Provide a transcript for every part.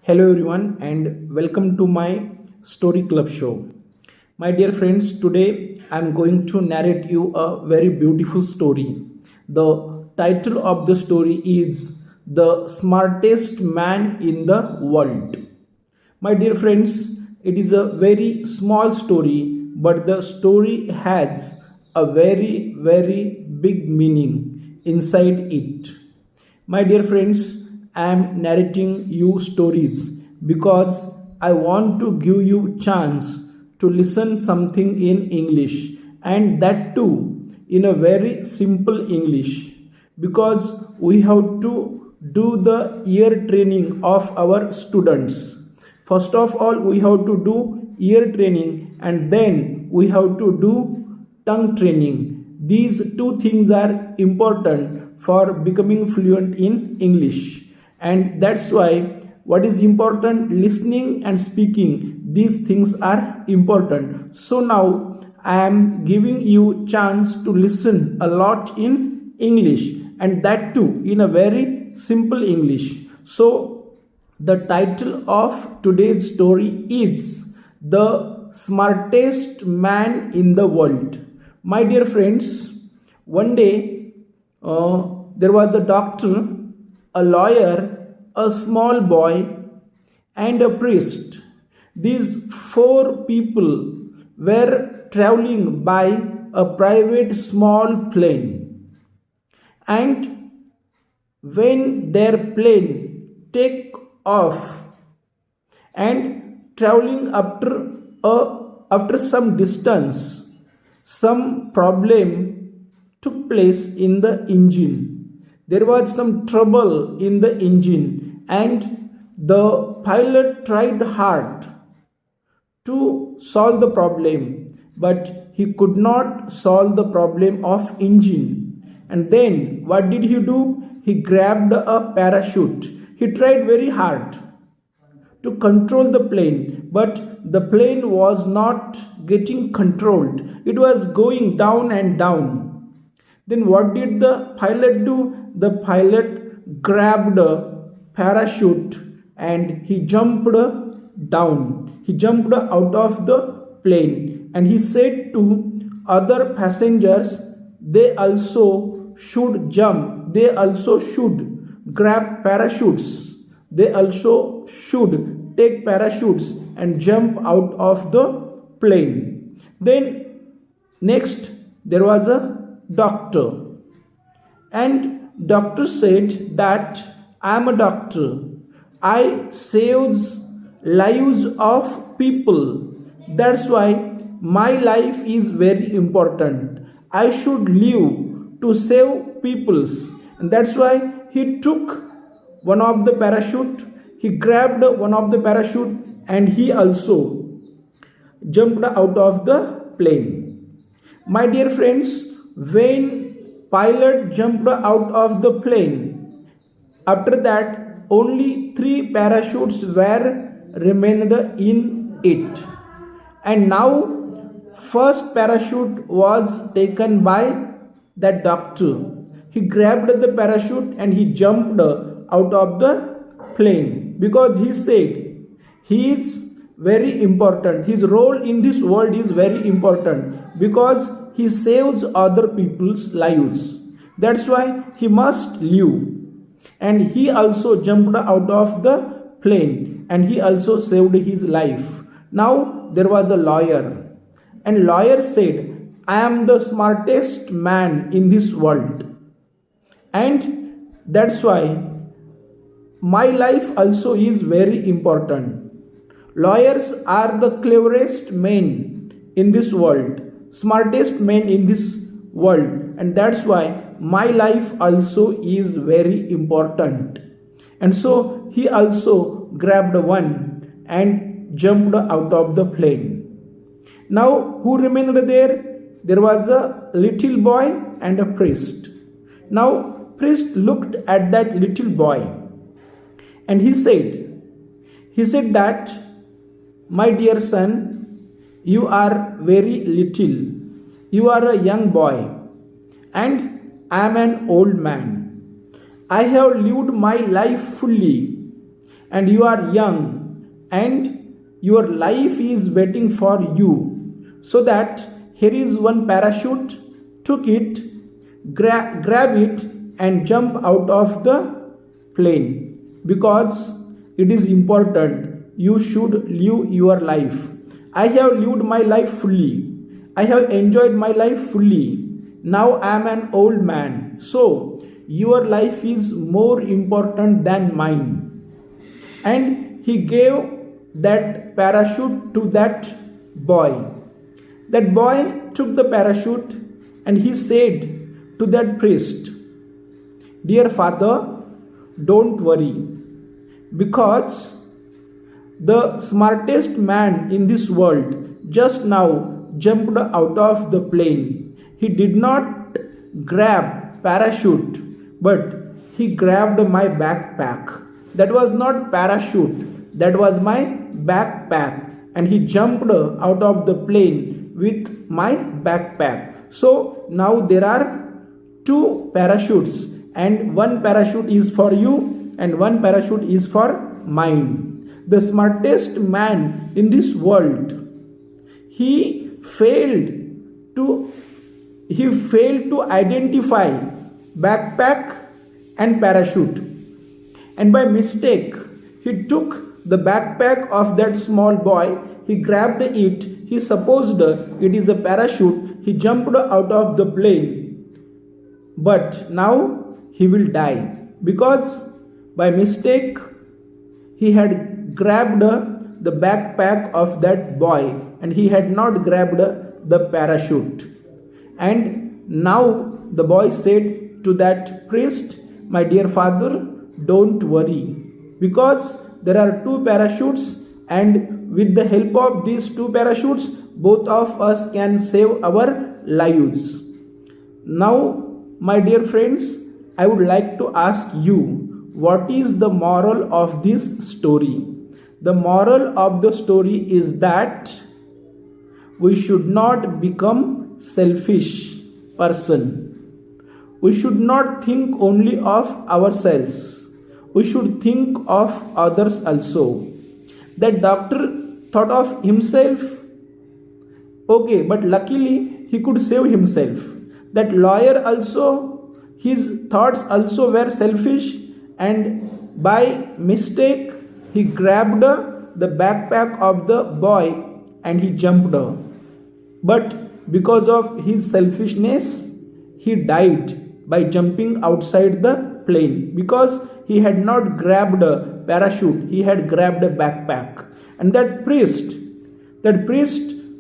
Hello, everyone, and welcome to my story club show. My dear friends, today I'm going to narrate you a very beautiful story. The title of the story is The Smartest Man in the World. My dear friends, it is a very small story, but the story has a very big meaning inside it. My dear friends, I am narrating you stories because I want to give you chance to listen something in English, and that too in a very simple English, because we have to do the ear training of our students. First of all, we have to do ear training, and then we have to do tongue training. These two things are important for becoming fluent in English, and that's why what is important, listening and speaking, these things are important. So now I am giving you chance to listen a lot in English, and that too in a very simple English. So the title of today's story is The Smartest Man in the World. My dear friends, one day there was a doctor, a lawyer, a small boy, and a priest. These four people were traveling by a private small plane, and when their plane take off and traveling after some distance, some problem took place in the engine. There was some trouble in the engine, and the pilot tried hard to solve the problem, but he could not solve the problem of engine. And then what did he do? He grabbed a parachute. He tried very hard to control the plane, but the plane was not getting controlled. It was going down and down. Then what did the pilot do? The pilot grabbed a parachute and he jumped down. He jumped out of the plane, and he said to other passengers, they also should jump. They also should grab parachutes. They also should take parachutes and jump out of the plane. Then next there was a doctor, and doctor said that I am a doctor. I saves lives of people. That's why my life is very important. I should live to save peoples. And that's why he took one of the parachute. He grabbed one of the parachute, and he also jumped out of the plane. My dear friends, when pilot jumped out of the plane, after that only three parachutes were remained in it. And now first parachute was taken by that doctor. He grabbed the parachute and he jumped out of the plane, because he said he is very important. His role in this world is very important because he saves other people's lives. That's why he must live. And he also jumped out of the plane, and he also saved his life. Now there was a lawyer, and lawyer said, I am the smartest man in this world, and that's why my life also is very important. Lawyers are the cleverest men in this world, smartest men in this world, and that's why my life also is very important. And so he also grabbed one and jumped out of the plane. Now who remained there? There was a little boy and a priest. Now priest looked at that little boy, and he said that, my dear son, you are very little. You are a young boy, and I am an old man. I have lived my life fully, and you are young, and your life is waiting for you. So that here is one parachute, took it, grab it, and jump out of the plane, because it is important. You should live your life. I have lived my life fully. I have enjoyed my life fully. Now I am an old man, so your life is more important than mine. And he gave that parachute to that boy. That boy took the parachute and he said to that priest, "Dear father, don't worry, because the smartest man in this world just now jumped out of the plane. He did not grab parachute, but he grabbed my backpack. That was not parachute, that was my backpack, and he jumped out of the plane with my backpack." So now there are two parachutes, and one parachute is for you and one parachute is for mine. The smartest man in this world, he failed to identify backpack and parachute, and by mistake he took the backpack of that small boy. He grabbed it, he supposed it is a parachute, he jumped out of the plane, but now he will die, because by mistake he had grabbed the backpack of that boy and he had not grabbed the parachute. And now the boy said to that priest, "My dear father, don't worry, because there are two parachutes, and with the help of these two parachutes both of us can save our lives." Now, my dear friends, I would like to ask you, what is the moral of this story? The moral of the story is that we should not become selfish person. We should not think only of ourselves. We should think of others also. That doctor thought of himself, okay, but luckily he could save himself. That lawyer also, his thoughts also were selfish, and by mistake he grabbed the backpack of the boy and he jumped. But because of his selfishness, he died by jumping outside the plane, because he had not grabbed a parachute, he had grabbed a backpack. And that priest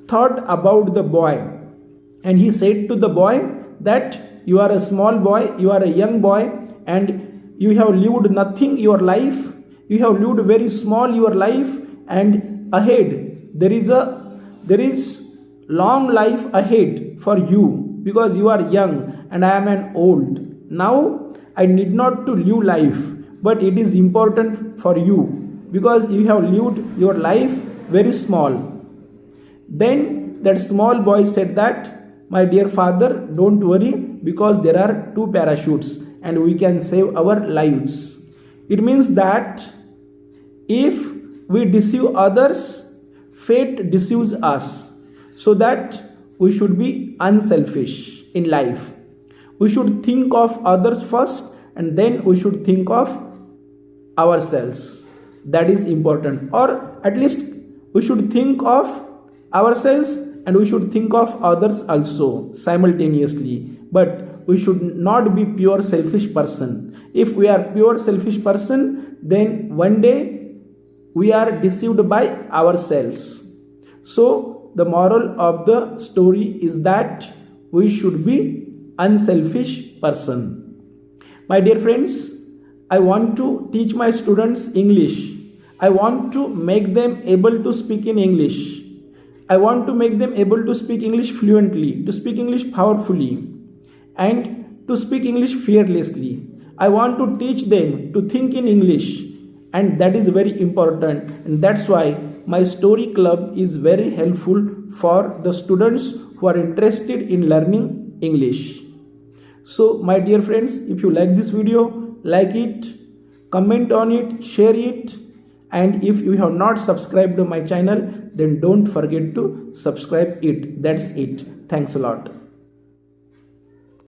thought about the boy, and he said to the boy that you are a small boy, you are a young boy, and you have lived nothing your life, you have lived very small your life, and ahead there is long life ahead for you, because you are young and I am an old. Now I need not to live life, but it is important for you, because you have lived your life very small. Then that small boy said that, "My dear father, don't worry, because there are two parachutes and we can save our lives." It means that if we deceive others, fate deceives us. So that we should be unselfish in life. We should think of others first, and then we should think of ourselves. That is important. Or at least we should think of ourselves and we should think of others also simultaneously. But we should not be pure selfish person. If we are pure selfish person, then one day we are deceived by ourselves. So the moral of the story is that we should be unselfish person. My dear friends, I want to teach my students English. I want to make them able to speak in English. I want to make them able to speak English fluently, to speak English powerfully, and to speak English fearlessly. I want to teach them to think in English, and that is very important. And that's why my story club is very helpful for the students who are interested in learning English. So my dear friends, if you like this video, like it, comment on it, share it, and if you have not subscribed to my channel, then don't forget to subscribe it. That's it. Thanks a lot.